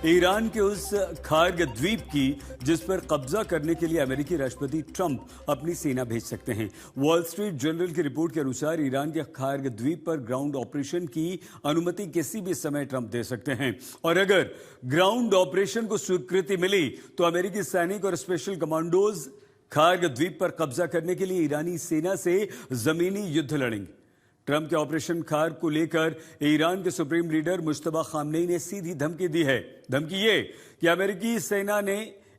Iran के उस Kharg द्वीप की जिस पर कब्जा करने के लिए अमेरिकी राष्ट्रपति ट्रंप अपनी सेना भेज सकते हैं। वॉल स्ट्रीट जर्नल की रिपोर्ट के अनुसार ईरान के खार्ग द्वीप पर ग्राउंड ऑपरेशन की अनुमति किसी भी समय ट्रंप दे सकते हैं और अगर ग्राउंड ऑपरेशन को स्वीकृति मिली तो अमेरिकी सैनिक और स्पेशल कमांडोज खार्ग द्वीप पर कब्जा करने के लिए ईरानी सेना से जमीनी युद्ध लड़ेंगे। ट्रंप के ऑपरेशन खार्ग को लेकर ईरान के सुप्रीम लीडर मुश्तबा खामनेई ने सीधी धमकी दी है। धमकी ये कि अमेरिकी सेना ने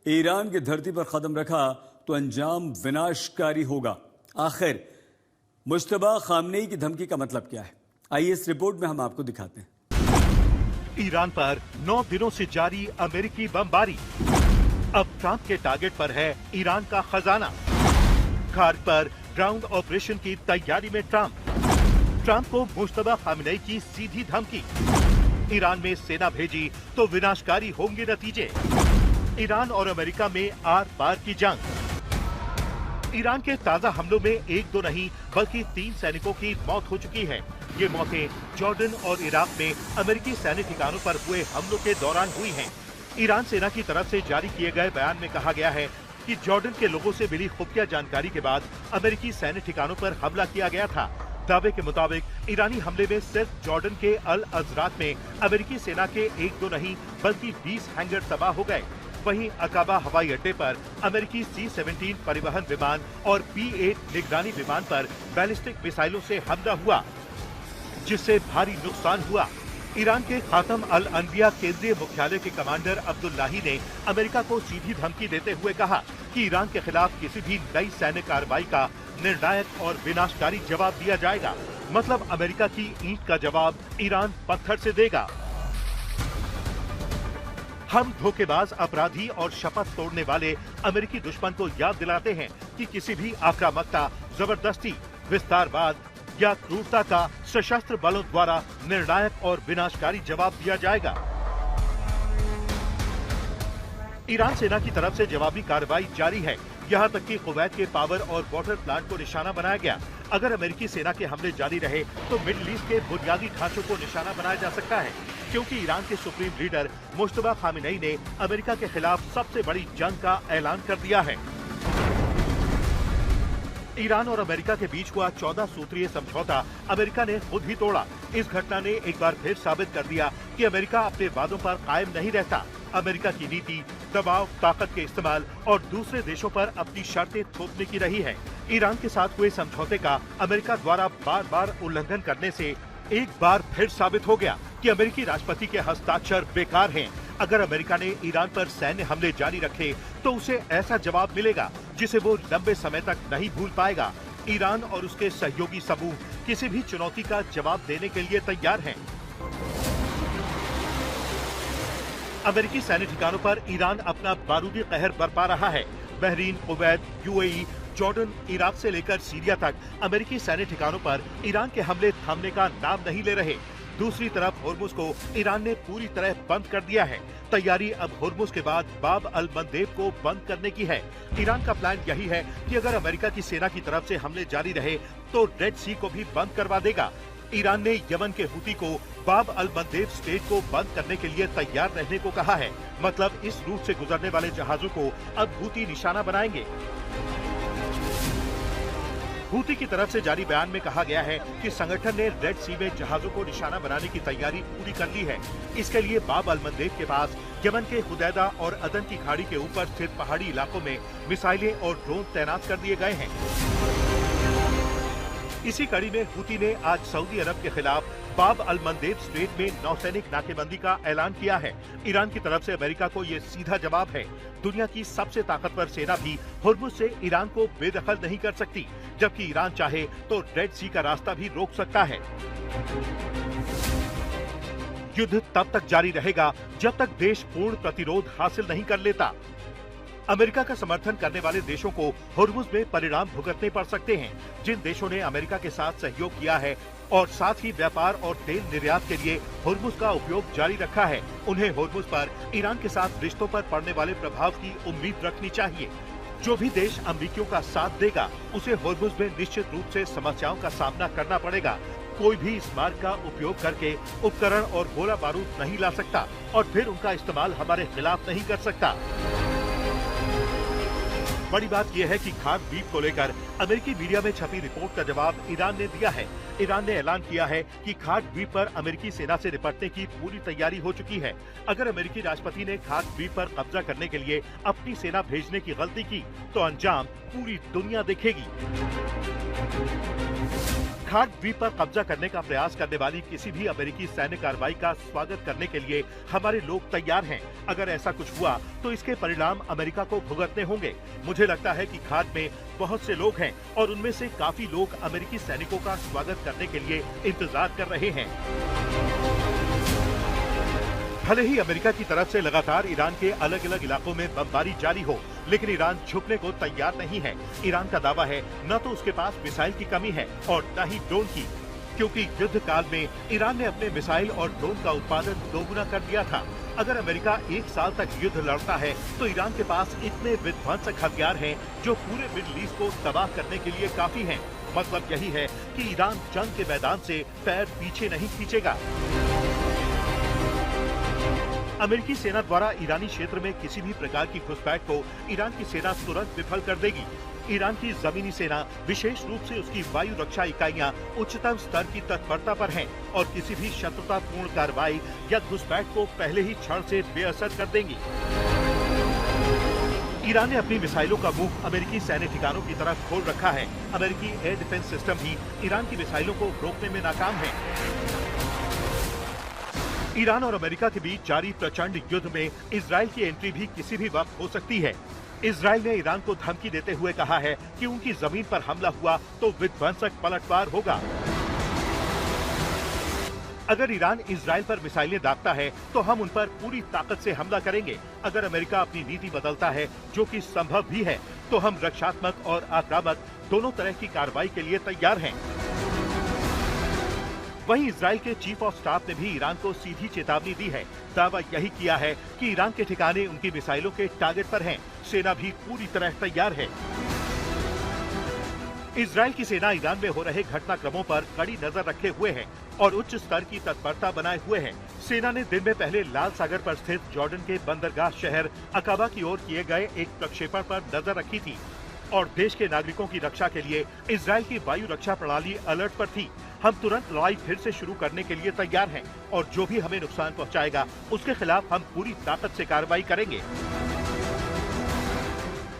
ईरान की धरती पर कदम रखा तो अंजाम विनाशकारी होगा। आखिर मुश्तबा खामनेई की धमकी का मतलब क्या है, आइए इस रिपोर्ट में हम आपको दिखाते हैं। ईरान पर 9 दिनों से जारी अमेरिकी बमबारी। अब ट्रंप के टारगेट पर है ईरान का खजाना। खार्ग पर ग्राउंड ऑपरेशन की तैयारी में ट्रंप को मुश्तबा खामनेई की सीधी धमकी। ईरान में सेना भेजी तो विनाशकारी होंगे नतीजे। ईरान और अमेरिका में आर पार की जंग। ईरान के ताजा हमलों में 1-2 नहीं बल्कि 3 सैनिकों की मौत हो चुकी है। ये मौतें जॉर्डन और इराक में अमेरिकी सैन्य ठिकानों पर हुए हमलों के दौरान हुई हैं। ईरान सेना की तरफ से जारी किए गए बयान में कहा गया है कि जॉर्डन के लोगों से मिली खुफिया जानकारी के बाद अमेरिकी सैन्य ठिकानों पर हमला किया गया था। दावे के मुताबिक ईरानी हमले में सिर्फ जॉर्डन के अल अजरात में अमेरिकी सेना के 1-2 नहीं बल्कि 20 हैंगर तबाह हो गए। वहीं अकाबा हवाई अड्डे पर अमेरिकी C-17 परिवहन विमान और P-8 निगरानी विमान पर बैलिस्टिक मिसाइलों से हमला हुआ, जिससे भारी नुकसान हुआ। ईरान के खातम अल अनबिया केंद्रीय मुख्यालय के कमांडर अब्दुल्लाही ने अमेरिका को सीधी धमकी देते हुए कहा कि ईरान के खिलाफ किसी भी नई सैन्य कार्रवाई का निर्णायक और विनाशकारी जवाब दिया जाएगा। मतलब अमेरिका की ईंट का जवाब ईरान पत्थर से देगा। हम धोखेबाज, अपराधी और शपथ तोड़ने वाले अमेरिकी दुश्मन को याद दिलाते हैं कि किसी भी आक्रामकता, जबरदस्ती, विस्तारवाद या क्रूरता का सशस्त्र बलों द्वारा निर्णायक और विनाशकारी जवाब दिया जाएगा। ईरान सेना की तरफ से जवाबी कार्रवाई जारी है। यहाँ तक कि कुवैत के पावर और वाटर प्लांट को निशाना बनाया गया। अगर अमेरिकी सेना के हमले जारी रहे तो मिडिल ईस्ट के बुनियादी ढांचों को निशाना बनाया जा सकता है, क्योंकि ईरान के सुप्रीम लीडर मुश्तबा खामनेई ने अमेरिका के खिलाफ सबसे बड़ी जंग का ऐलान कर दिया है। ईरान और अमेरिका के बीच हुआ 14 सूत्रीय समझौता अमेरिका ने खुद ही तोड़ा। इस घटना ने एक बार फिर साबित कर दिया कि अमेरिका अपने वादों पर कायम नहीं रहता। अमेरिका की नीति दबाव, ताकत के इस्तेमाल और दूसरे देशों पर अपनी शर्तें थोपने की रही है। ईरान के साथ हुए समझौते का अमेरिका द्वारा बार बार उल्लंघन करने से एक बार फिर साबित हो गया कि अमेरिकी राष्ट्रपति के हस्ताक्षर बेकार हैं। अगर अमेरिका ने ईरान पर सैन्य हमले जारी रखे तो उसे ऐसा जवाब मिलेगा जिसे वो लंबे समय तक नहीं भूल पाएगा। ईरान और उसके सहयोगी समूह किसी भी चुनौती का जवाब देने के लिए तैयार हैं। अमेरिकी सैन्य ठिकानों पर ईरान अपना बारूदी कहर बरपा रहा है। Bahrain, Kuwait, UAE, Jordan, Iraq से लेकर सीरिया तक अमेरिकी सैन्य ठिकानों पर ईरान के हमले थमने का नाम नहीं ले रहे। दूसरी तरफ होर्मुज को ईरान ने पूरी तरह बंद कर दिया है। तैयारी अब होर्मुज के बाद बाब अल मंदेब को बंद करने की है। ईरान का प्लान यही है कि अगर अमेरिका की सेना की तरफ से हमले जारी रहे तो रेड सी को भी बंद करवा देगा। ईरान ने यमन के हुती को बाब अल मंदेब स्टेट को बंद करने के लिए तैयार रहने को कहा है। मतलब इस रूट से गुजरने वाले जहाजों को अब हुती निशाना बनाएंगे। हुती की तरफ से जारी बयान में कहा गया है कि संगठन ने रेड सी में जहाजों को निशाना बनाने की तैयारी पूरी कर ली है। इसके लिए बाब अल मंदेब के पास यमन के हुदैदा और अदन की खाड़ी के ऊपर स्थित पहाड़ी इलाकों में मिसाइलें और ड्रोन तैनात कर दिए गए हैं। इसी कड़ी में हुती ने आज सऊदी अरब के खिलाफ बाब अल मंदेब स्ट्रेट में नौसैनिक नाकेबंदी का ऐलान किया है। ईरान की तरफ से अमेरिका को ये सीधा जवाब है। दुनिया की सबसे ताकतवर सेना भी होर्मुज से ईरान को बेदखल नहीं कर सकती, जबकि ईरान चाहे तो रेड सी का रास्ता भी रोक सकता है। युद्ध तब तक जारी रहेगा जब तक देश पूर्ण प्रतिरोध हासिल नहीं कर लेता। अमेरिका का समर्थन करने वाले देशों को होर्मुज में परिणाम भुगतने पड़ सकते हैं। जिन देशों ने अमेरिका के साथ सहयोग किया है और साथ ही व्यापार और तेल निर्यात के लिए होर्मुज का उपयोग जारी रखा है, उन्हें होर्मुज पर ईरान के साथ रिश्तों पर पड़ने वाले प्रभाव की उम्मीद रखनी चाहिए। जो भी देश अमेरिकियों का साथ देगा उसे होर्मुज में निश्चित रूप से समस्याओं का सामना करना पड़ेगा। कोई भी इस मार्ग का उपयोग करके उपकरण और गोला बारूद नहीं ला सकता और फिर उनका इस्तेमाल हमारे खिलाफ नहीं कर सकता। बड़ी बात यह है कि खार्ग द्वीप को लेकर अमेरिकी मीडिया में छपी रिपोर्ट का जवाब ईरान ने दिया है। ईरान ने ऐलान किया है कि खार्ग द्वीप पर अमेरिकी सेना से निपटने की पूरी तैयारी हो चुकी है। अगर अमेरिकी राष्ट्रपति ने खार्ग द्वीप पर कब्जा करने के लिए अपनी सेना भेजने की गलती की तो अंजाम पूरी दुनिया देखेगी। खार्ग द्वीप पर कब्जा करने का प्रयास करने वाली किसी भी अमेरिकी सैन्य कार्रवाई का स्वागत करने के लिए हमारे लोग तैयार हैं। अगर ऐसा कुछ हुआ तो इसके परिणाम अमेरिका को भुगतने होंगे। मुझे लगता है कि खार्ग में बहुत से लोग हैं और उनमें से काफी लोग अमेरिकी सैनिकों का स्वागत करने के लिए इंतजार कर रहे हैं। भले ही अमेरिका की तरफ से लगातार ईरान के अलग अलग इलाकों में बमबारी जारी हो, लेकिन ईरान झुकने को तैयार नहीं है। ईरान का दावा है न तो उसके पास मिसाइल की कमी है और न ही ड्रोन की, क्योंकि युद्ध काल में ईरान ने अपने मिसाइल और ड्रोन का उत्पादन दोगुना कर दिया था। अगर अमेरिका 1 साल तक युद्ध लड़ता है तो ईरान के पास इतने विध्वंसक हथियार हैं जो पूरे मिडिल ईस्ट को तबाह करने के लिए काफी हैं। मतलब यही है कि ईरान जंग के मैदान से पैर पीछे नहीं खींचेगा। अमेरिकी सेना द्वारा ईरानी क्षेत्र में किसी भी प्रकार की घुसपैठ को ईरान की सेना तुरंत विफल कर देगी। ईरान की जमीनी सेना, विशेष रूप से उसकी वायु रक्षा इकाइयां उच्चतम स्तर की तत्परता पर हैं और किसी भी शत्रुतापूर्ण कार्रवाई या घुसपैठ को पहले ही क्षण से बेअसर कर देंगी। ईरान ने अपनी मिसाइलों का मुंह अमेरिकी सैन्य ठिकानों की तरफ खोल रखा है। अमेरिकी एयर डिफेंस सिस्टम भी ईरान की मिसाइलों को रोकने में नाकाम है। ईरान और अमेरिका के बीच जारी प्रचंड युद्ध में इजराइल की एंट्री भी किसी भी वक्त हो सकती है। इजराइल ने ईरान को धमकी देते हुए कहा है कि उनकी जमीन पर हमला हुआ तो विध्वंसक पलटवार होगा। अगर ईरान इजराइल पर मिसाइलें दागता है तो हम उन पर पूरी ताकत से हमला करेंगे। अगर अमेरिका अपनी नीति बदलता है, जो कि संभव भी है, तो हम रक्षात्मक और आक्रामक दोनों तरह की कार्रवाई के लिए तैयार हैं। वहीं इजराइल के चीफ ऑफ स्टाफ ने भी ईरान को सीधी चेतावनी दी है। दावा यही किया है कि ईरान के ठिकाने उनकी मिसाइलों के टारगेट पर हैं। सेना भी पूरी तरह तैयार है। इजराइल की सेना ईरान में हो रहे घटनाक्रमों पर कड़ी नजर रखे हुए है और उच्च स्तर की तत्परता बनाए हुए है। सेना ने दिन में पहले लाल सागर पर स्थित जॉर्डन के बंदरगाह शहर अकाबा की ओर किए गए एक प्रक्षेपण पर नजर रखी थी और देश के नागरिकों की रक्षा के लिए इजराइल की वायु रक्षा प्रणाली अलर्ट पर थी। हम तुरंत लड़ाई फिर से शुरू करने के लिए तैयार हैं और जो भी हमें नुकसान पहुंचाएगा उसके खिलाफ हम पूरी ताकत से कार्रवाई करेंगे।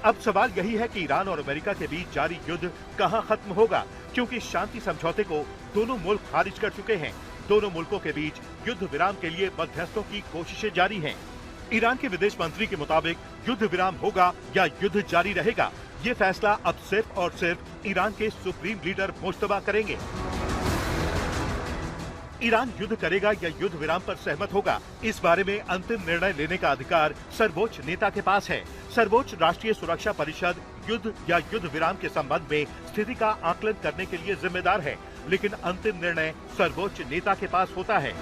अब सवाल यही है कि ईरान और अमेरिका के बीच जारी युद्ध कहां खत्म होगा, क्योंकि शांति समझौते को दोनों मुल्क खारिज कर चुके हैं। दोनों मुल्कों के बीच युद्ध विराम के लिए मध्यस्थों की कोशिशें जारी हैं। ईरान के विदेश मंत्री के मुताबिक युद्ध विराम होगा या युद्ध जारी रहेगा, ये फैसला अब सिर्फ और सिर्फ ईरान के सुप्रीम लीडर मुश्तबा करेंगे। ईरान युद्ध करेगा या युद्ध विराम पर सहमत होगा, इस बारे में अंतिम निर्णय लेने का अधिकार सर्वोच्च नेता के पास है। सर्वोच्च राष्ट्रीय सुरक्षा परिषद युद्ध या युद्ध विराम के संबंध में स्थिति का आकलन करने के लिए जिम्मेदार है, लेकिन अंतिम निर्णय सर्वोच्च नेता के पास होता है।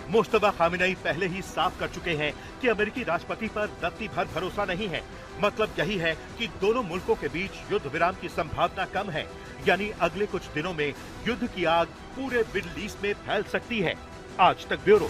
मुश्तबा खामेनेई पहले ही साफ कर चुके हैं कि अमेरिकी राष्ट्रपति पर रत्ती भर भरोसा नहीं है। मतलब यही है कि दोनों मुल्कों के बीच युद्ध विराम की संभावना कम है, यानी अगले कुछ दिनों में युद्ध की आग पूरे मिडिल ईस्ट में फैल सकती है। आज तक ब्यूरो।